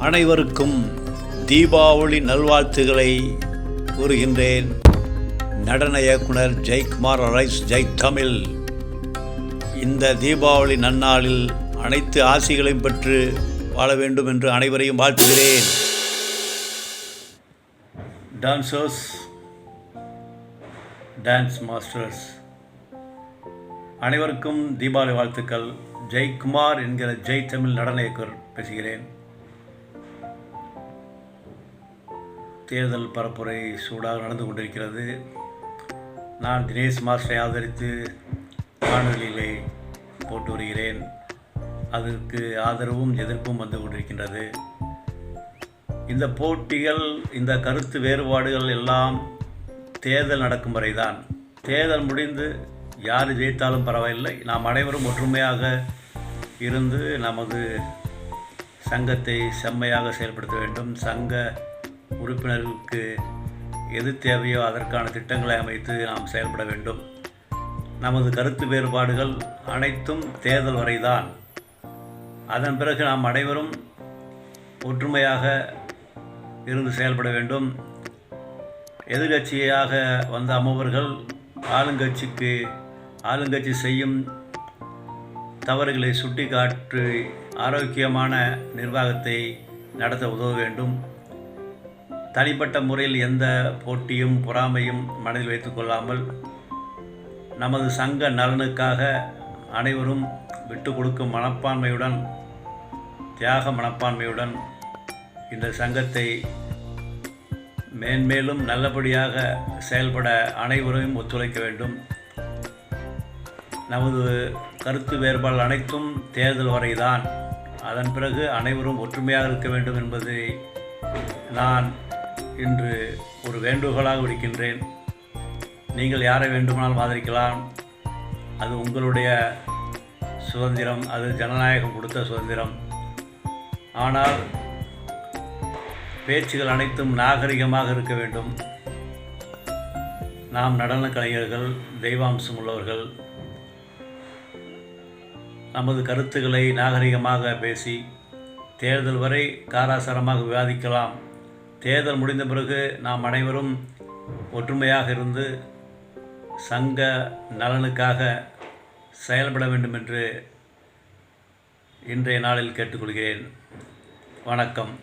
அனைவருக்கும் தீபாவளி நல்வாழ்த்துக்களை கூறுகின்றேன். நடன இயக்குனர் ஜெயக்குமார் ரைஸ் ஜெய் தமிழ். இந்த தீபாவளி நன்னாளில் அனைத்து ஆசிகளையும் பெற்று வாழ வேண்டும் என்று அனைவரையும் வாழ்த்துகிறேன். டான்சர்ஸ், டான்ஸ் மாஸ்டர்ஸ் அனைவருக்கும் தீபாவளி வாழ்த்துக்கள். ஜெயக்குமார் என்கிற ஜெய் தமிழ் நடன இயக்குனர் பேசுகிறேன். தேர்தல் பரப்புரை சூடாக நடந்து கொண்டிருக்கிறது. நான் தினேஷ் மாஸ்டரை ஆதரித்து காணொலியிலே போட்டு வருகிறேன். அதற்கு ஆதரவும் எதிர்ப்பும் வந்து கொண்டிருக்கின்றது. இந்த போட்டிகள், இந்த கருத்து வேறுபாடுகள் எல்லாம் தேர்தல் நடக்கும் வரைதான். தேர்தல் முடிந்து யார் ஜெயித்தாலும் பரவாயில்லை, நாம் அனைவரும் ஒற்றுமையாக இருந்து நமது சங்கத்தை செம்மையாக செயல்படுத்த வேண்டும். சங்க உறுப்பினர்களுக்கு எது தேவையோ அதற்கான திட்டங்களை அமைத்து நாம் செயல்பட வேண்டும். நமது கருத்து வேறுபாடுகள் அனைத்தும் தேர்தல் வரைதான். அதன் பிறகு நாம் அனைவரும் ஒற்றுமையாக இருந்து செயல்பட வேண்டும். எதிர்கட்சியாக வந்த அமர்வர்கள் ஆளுங்கட்சி செய்யும் தவறுகளை சுட்டி காட்டி ஆரோக்கியமான நிர்வாகத்தை நடத்த உதவ வேண்டும். தனிப்பட்ட முறையில் எந்த போட்டியும் பொறாமையும் மனதில் வைத்துக் கொள்ளாமல் நமது சங்க நலனுக்காக அனைவரும் விட்டு கொடுக்கும் மனப்பான்மையுடன், தியாக மனப்பான்மையுடன் இந்த சங்கத்தை மேன்மேலும் நல்லபடியாக செயல்பட அனைவரையும் ஒத்துழைக்க வேண்டும். நமது கருத்து வேறுபாடு அனைத்தும் தேர்தல் வரைதான். அதன் பிறகு அனைவரும் ஒற்றுமையாக இருக்க வேண்டும் என்பதை நான் இன்று ஒரு வேண்டுகோளாக விடுக்கின்றேன். நீங்கள் யாரை வேண்டுமானாலும் ஆதரிக்கலாம். அது உங்களுடைய சுதந்திரம், அது ஜனநாயகம் கொடுத்த சுதந்திரம். ஆனால் பேச்சுகள் அனைத்தும் நாகரிகமாக இருக்க வேண்டும். நாம் நடன கலைஞர்கள், தெய்வாம்சம் உள்ளவர்கள். நமது கருத்துக்களை நாகரிகமாக பேசி தேர்தல் வரை காராசாரமாக விவாதிக்கலாம். தேர்தல் முடிந்த பிறகு நாம் அனைவரும் ஒற்றுமையாக இருந்து சங்க நலனுக்காக செயல்பட வேண்டும் என்று இன்றைய நாளில் கேட்டுக்கொள்கிறேன். வணக்கம்.